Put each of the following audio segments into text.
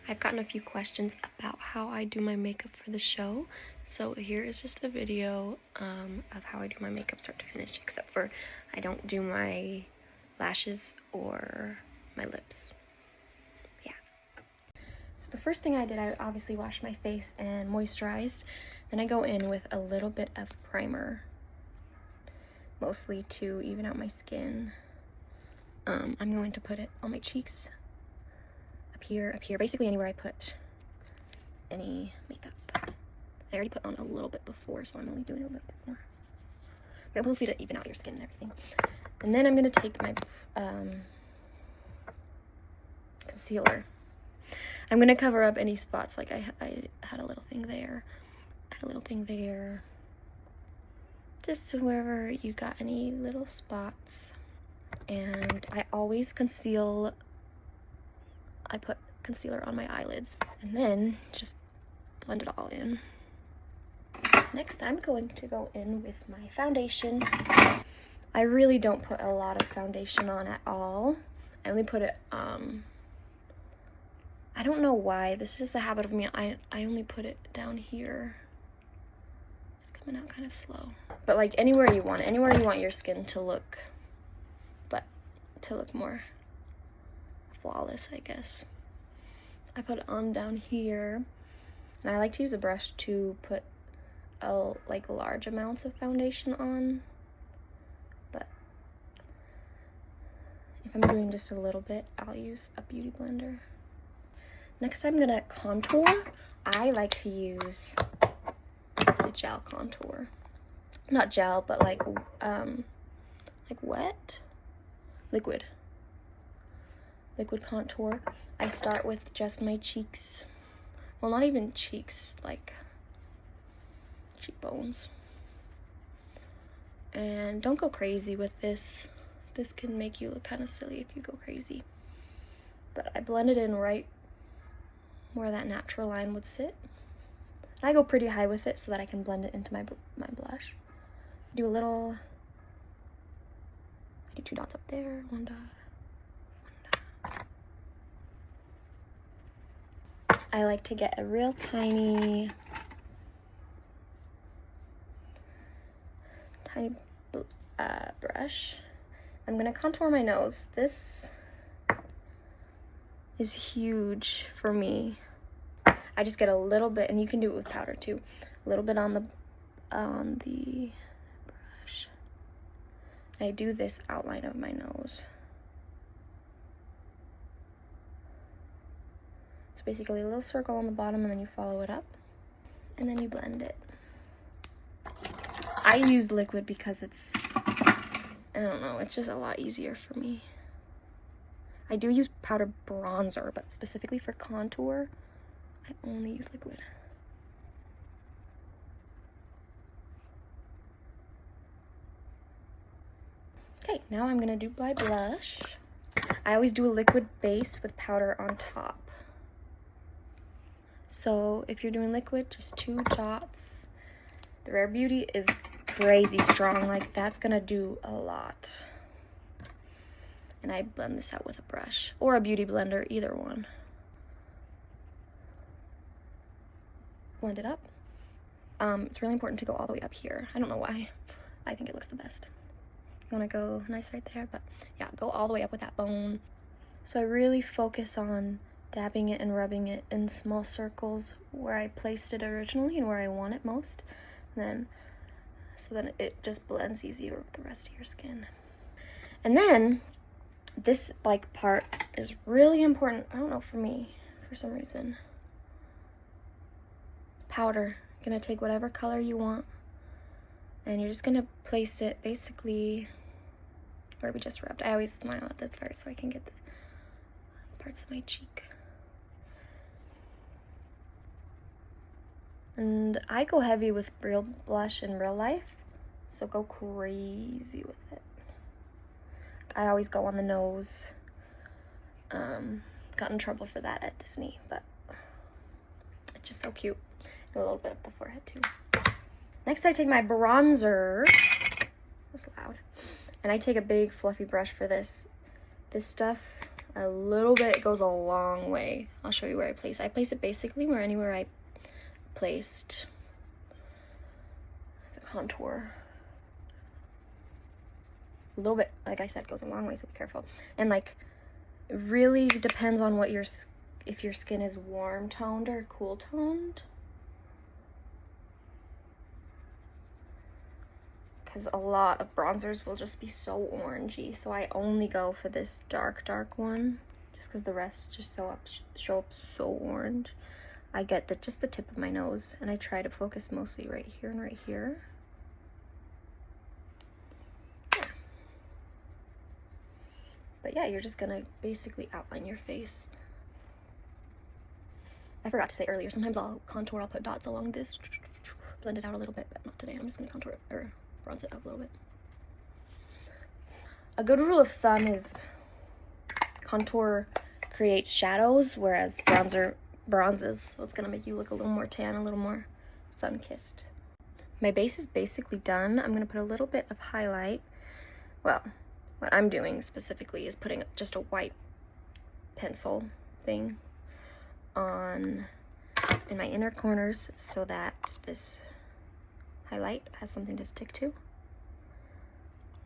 I've gotten a few questions about how I do my makeup for the show, so here is just a video of how I do my makeup start to finish, except for I don't do my lashes or my lips. Yeah. So the first thing I did, I obviously washed my face and moisturized. Then I go in with a little bit of primer, mostly to even out my skin. I'm going to put it on my cheeks, up here, basically anywhere I put any makeup. I already put on a little bit before, so I'm only doing a little bit more. But mostly to even out your skin and everything. And then I'm gonna take my concealer. I'm gonna cover up any spots, like I had a little thing there, just wherever you got any little spots. And I always conceal. I put concealer on my eyelids and then just blend it all in. Next, I'm going to go in with my foundation. I really don't put a lot of foundation on at all. I only put it, I don't know why. This is just a habit of me. I only put it down here. It's coming out kind of slow. But like anywhere you want it, anywhere you want your skin to look, but to look more flawless, I guess. I put it on down here, and I like to use a brush to put like large amounts of foundation on, but if I'm doing just a little bit, I'll use a beauty blender. Next, I'm gonna contour. I like to use a gel contour, not gel, but like wet liquid contour. I start with just my cheeks. Well, not even cheeks, like cheekbones. And don't go crazy with this. This can make you look kind of silly if you go crazy. But I blend it in right where that natural line would sit. And I go pretty high with it so that I can blend it into my blush. Do a little, I do 2 dots up there, 1 dot. I like to get a real tiny brush. I'm gonna contour my nose. This is huge for me. I just get a little bit, and you can do it with powder too. A little bit on the brush. I do this outline of my nose. So basically a little circle on the bottom, and then you follow it up, and then you blend it. I use liquid because it's, I don't know, it's just a lot easier for me. I do use powder bronzer, but specifically for contour, I only use liquid. Okay, now I'm gonna do my blush. I always do a liquid base with powder on top. So if you're doing liquid, just 2 dots. The Rare Beauty is crazy strong, like that's gonna do a lot. And I blend this out with a brush or a beauty blender, either one. Blend it up. It's really important to go all the way up here. I don't know why. I think it looks the best. You wanna go nice right there, but yeah, go all the way up with that bone. So I really focus on dabbing it and rubbing it in small circles where I placed it originally and where I want it most. So then it just blends easier with the rest of your skin. And then this like part is really important. I don't know, for me, for some reason. Powder. You're gonna take whatever color you want, and you're just gonna place it basically where we just rubbed. I always smile at this part so I can get the parts of my cheek. And I go heavy with real blush in real life, so go crazy with it. I always go on the nose. Got in trouble for that at Disney, but it's just so cute. And a little bit up the forehead too. Next, I take my bronzer. That's loud. And I take a big fluffy brush for this. This stuff A little bit goes a long way. I'll show you where I place it. I place it basically where anywhere I placed the contour. A little bit, like I said, goes a long way, so be careful. And like, it really depends on what if your skin is warm toned or cool toned. Because a lot of bronzers will just be so orangey, so I only go for this dark one, just because the rest just show up so orange. I get just the tip of my nose, and I try to focus mostly right here and right here. Yeah. But yeah, you're just gonna basically outline your face. I forgot to say earlier, sometimes I'll contour, I'll put dots along this, blend it out a little bit, but not today. I'm just gonna contour it, or bronze it up a little bit. A good rule of thumb is contour creates shadows, whereas bronzer bronzes, so it's gonna make you look a little more tan, a little more sun-kissed. My base is basically done. I'm gonna put a little bit of highlight. Well, what I'm doing specifically is putting just a white pencil thing on in my inner corners so that this highlight has something to stick to.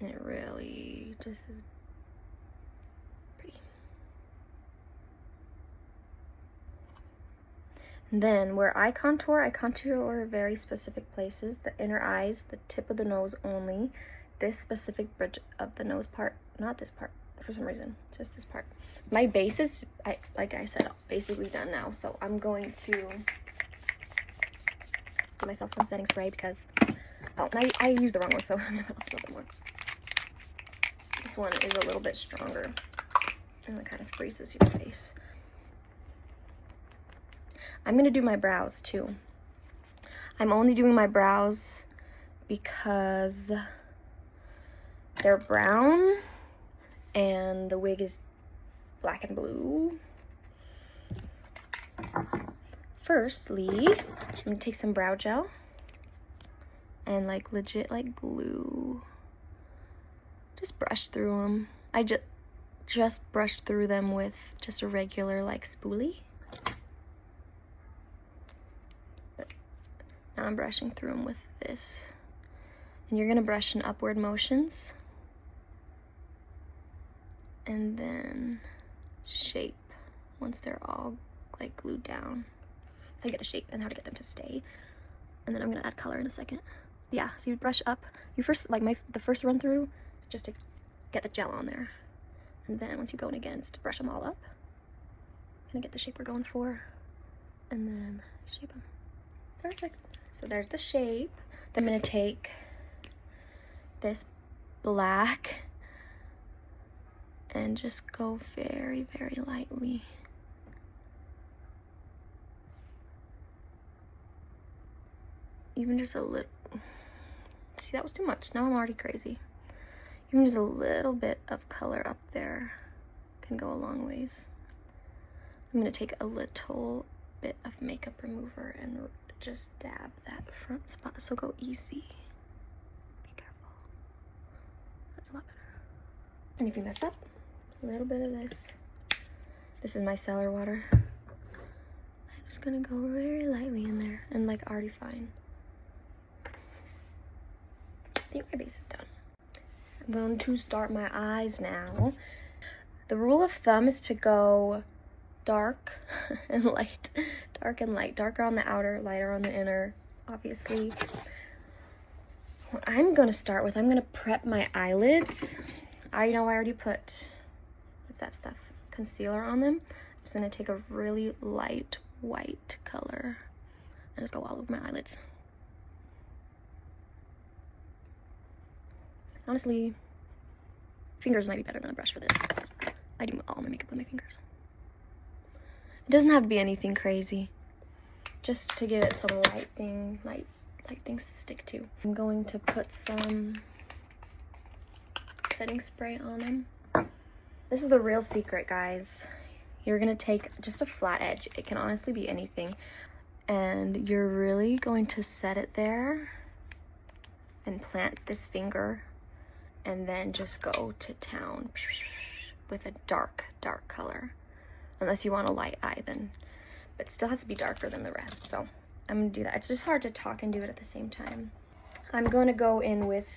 And it really just is pretty. And then where I contour very specific places. The inner eyes, the tip of the nose only. This specific bridge of the nose part, not this part for some reason, just this part. My base is, like I said, basically done now. So I'm going to give myself some setting spray because, oh, and I used the wrong one, so I'm gonna put a little bit more. This one is a little bit stronger and it kind of freezes your face. I'm gonna do my brows too. I'm only doing my brows because they're brown and the wig is black and blue. Firstly, I'm gonna take some brow gel and like legit like glue. Just brush through them. I just brushed through them with just a regular like spoolie. But now I'm brushing through them with this. And you're gonna brush in upward motions. And then shape once they're all like glued down. So I get the shape and how to get them to stay. And then I'm gonna add color in a second. Yeah, so you brush up. You first, like the first run through is just to get the gel on there. And then once you go in again, it's to brush them all up. Gonna get the shape we're going for. And then shape them. Perfect. So there's the shape. Then I'm gonna take this black and just go very, very lightly. Even just a little. See, that was too much. Now I'm already crazy. Even just a little bit of color up there can go a long ways. I'm gonna take a little bit of makeup remover and just dab that front spot. So go easy. Be careful. That's a lot better. And if you messed up, a little bit of this. This is my cellar water. I'm just gonna go very lightly in there and like already fine. I think my base is done. I'm going to start my eyes now. The rule of thumb is to go dark and light. Dark and light. Darker on the outer, lighter on the inner, obviously. What I'm going to start with, I'm going to prep my eyelids. I know I already put, what's that stuff? Concealer on them. I'm just going to take a really light white color and just go all over my eyelids. Honestly, fingers might be better than a brush for this. I do all my makeup with my fingers. It doesn't have to be anything crazy. Just to give it some light things to stick to. I'm going to put some setting spray on them. This is the real secret, guys. You're gonna take just a flat edge. It can honestly be anything. And you're really going to set it there and plant this finger and then just go to town with a dark color. Unless you want a light eye, then, but it still has to be darker than the rest. So I'm gonna do that. It's just hard to talk and do it at the same time. I'm going to go in with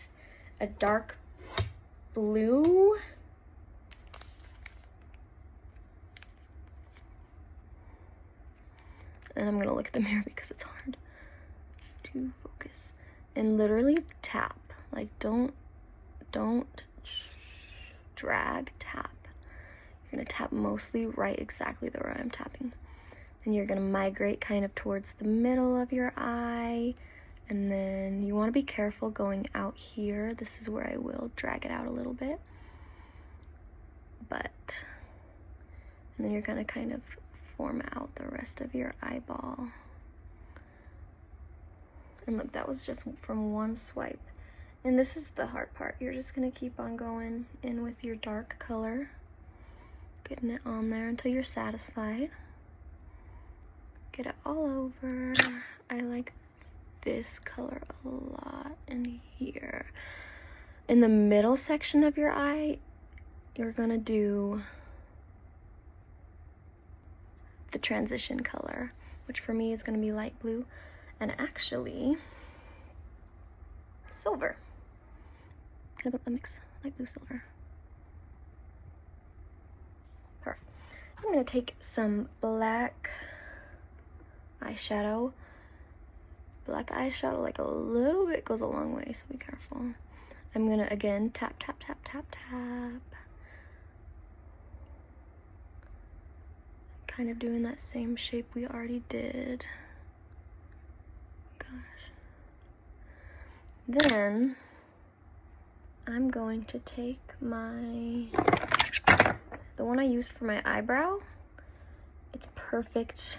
a dark blue. And I'm gonna look at the mirror because it's hard to focus. And literally tap. Like, don't drag, tap. You're gonna tap mostly right exactly where I'm tapping. Then you're gonna migrate kind of towards the middle of your eye. And then you wanna be careful going out here. This is where I will drag it out a little bit. And then you're gonna kind of form out the rest of your eyeball. And look, that was just from one swipe. And this is the hard part. You're just gonna keep on going in with your dark color, getting it on there until you're satisfied. Get it all over. I like this color a lot in here. In the middle section of your eye, you're gonna do the transition color, which for me is gonna be light blue, and actually silver. Kind of a mix, light blue, silver. Perfect. I'm gonna take some black eyeshadow. Black eyeshadow, like a little bit, goes a long way, so be careful. I'm gonna again tap, tap, tap, tap, tap. Kind of doing that same shape we already did. Gosh. Then I'm going to take the one I used for my eyebrow. It's perfect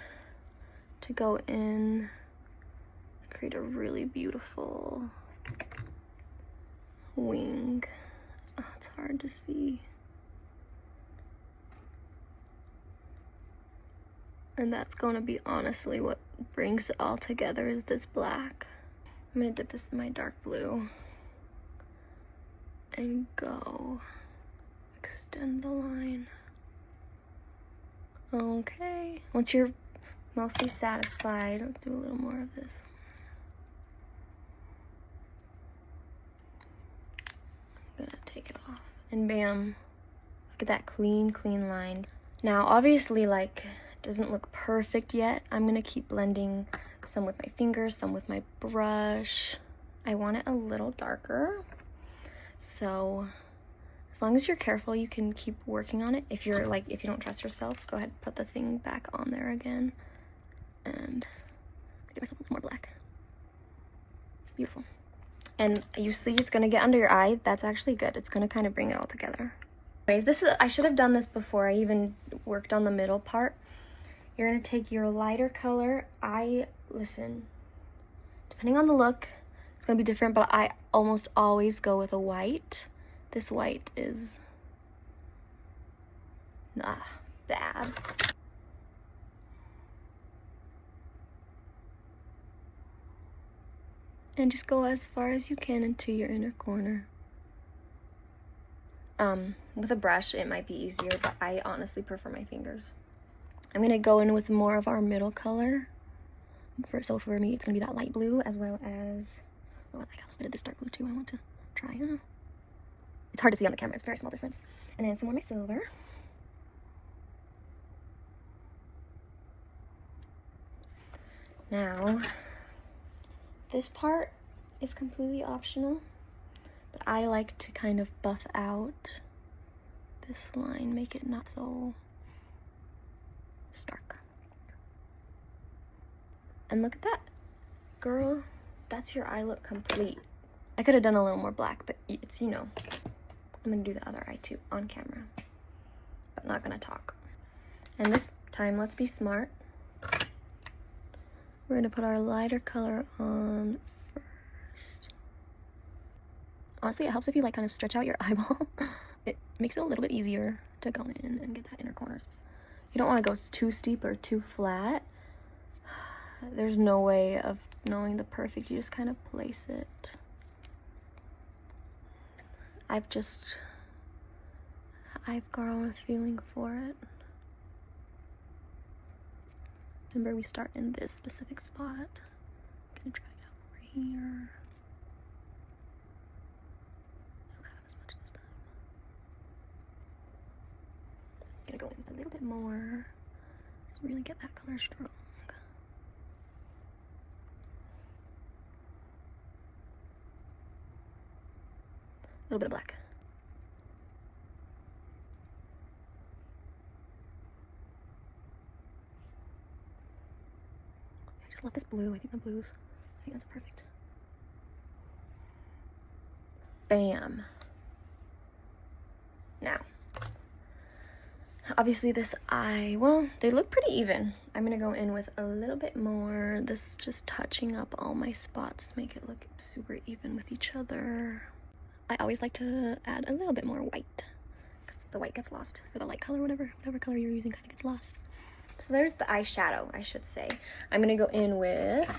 to go in, create a really beautiful wing. Oh, it's hard to see. And that's going to be honestly what brings it all together, is this black. I'm going to dip this in my dark blue and go extend the line. Okay, once you're mostly satisfied, I'll do a little more of this. I'm gonna take it off, and bam, look at that clean line. Now obviously, like, it doesn't look perfect yet. I'm gonna keep blending some with my fingers, some with my brush. I want it a little darker, so as long as you're careful, you can keep working on it. If you don't trust yourself, go ahead and put the thing back on there again. And give myself a little more black. Beautiful. And you see it's gonna get under your eye. That's actually good. It's gonna kind of bring it all together. Anyways, I should have done this before I even worked on the middle part. You're gonna take your lighter color. Listen, depending on the look, it's gonna be different, but I almost always go with a white. This white is bad. And just go as far as you can into your inner corner. With a brush, it might be easier, but I honestly prefer my fingers. I'm gonna go in with more of our middle color. So for me, it's gonna be that light blue, as well as, oh, I got a little bit of this dark blue too. I want to try. It's hard to see on the camera. It's a very small difference. And then some more of my silver. Now, this part is completely optional, but I like to kind of buff out this line, make it not so stark. And look at that. Girl, that's your eye look complete. I could have done a little more black, but it's, I'm gonna do the other eye too on camera, but not gonna talk. And this time, let's be smart. We're gonna put our lighter color on first. Honestly, it helps if you kind of stretch out your eyeball. It makes it a little bit easier to go in and get that inner corners. You don't want to go too steep or too flat. There's no way of knowing the perfect. You just kind of place it. I've grown a feeling for it. Remember, we start in this specific spot. I'm gonna drag it out over here. I don't have as much this time. I'm gonna go in a little bit more. Just really get that color strong. A little bit of black. I just love this blue. I think that's perfect. Bam. Now, obviously this eye, well, they look pretty even. I'm gonna go in with a little bit more. This is just touching up all my spots to make it look super even with each other. I always like to add a little bit more white because the white gets lost, or the light color, whatever color you're using kind of gets lost. So there's the eyeshadow, I should say. I'm gonna go in with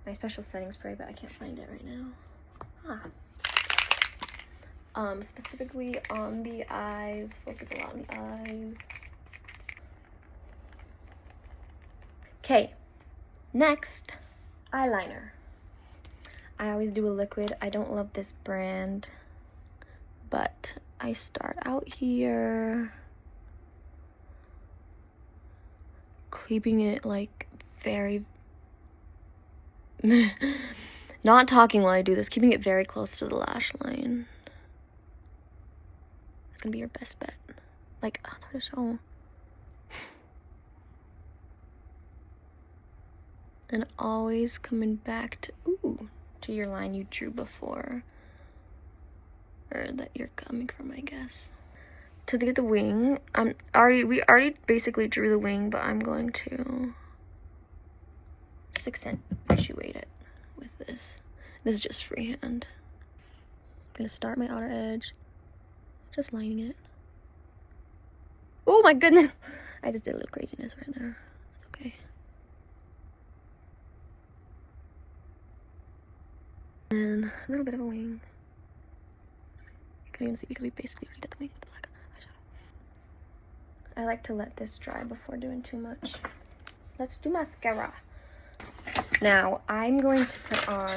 my special setting spray, but I can't find it right now. Specifically on the eyes, focus a lot on the eyes. Okay, next, eyeliner. I always do a liquid. I don't love this brand, but I start out here, keeping it like very, not talking while I do this, keeping it very close to the lash line. It's gonna be your best bet. Like, oh, it's hard to show. And always coming back to your line you drew before, or that you're coming from, I guess. To get the wing, we already basically drew the wing, but I'm going to just accentuate it with this. This is just freehand. I'm gonna start my outer edge, just lining it. Oh my goodness! I just did a little craziness right there. It's okay. And a little bit of a wing. You can even see because we basically already did the wing with the black eyeshadow. I like to let this dry before doing too much. Let's do mascara. Now, I'm going to put on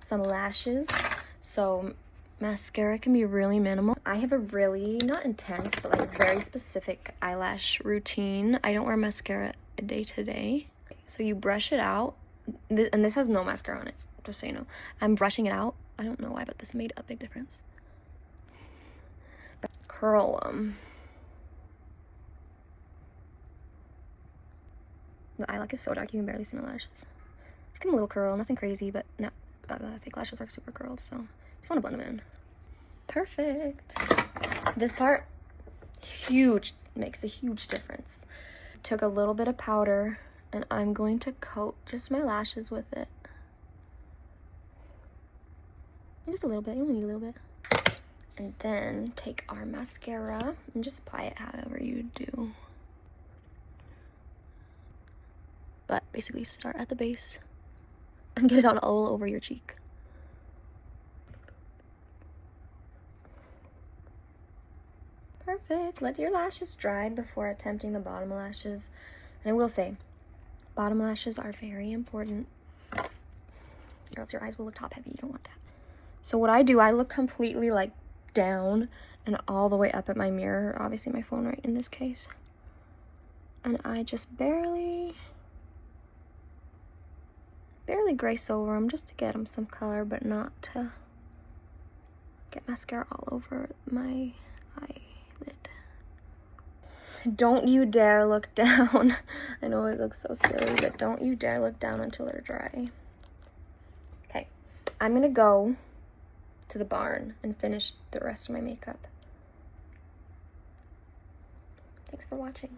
some lashes. So mascara can be really minimal. I have a really, not intense, but like very specific eyelash routine. I don't wear mascara day to day. So you brush it out, and this has no mascara on it, just so you know. I'm brushing it out. I don't know why, but this made a big difference. Curl them. The eye look is so dark you can barely see my lashes. Just give them a little curl, nothing crazy, but no, fake lashes are super curled, so just want to blend them in. Perfect. This part, huge, makes a huge difference. Took a little bit of powder, and I'm going to coat just my lashes with it. And just a little bit, you only need a little bit. And then take our mascara and just apply it however you do. But basically start at the base and get it on all over your cheek. Perfect. Let your lashes dry before attempting the bottom lashes. And I will say, bottom lashes are very important, or else your eyes will look top heavy. You don't want that. So what I do, I look completely like down and all the way up at my mirror, obviously my phone right in this case. And I just barely grace over them just to get them some color, but not to get mascara all over my eyelid. Don't you dare look down. I know it looks so silly, but don't you dare look down until they're dry. Okay, I'm gonna go to the barn and finish the rest of my makeup. Thanks for watching.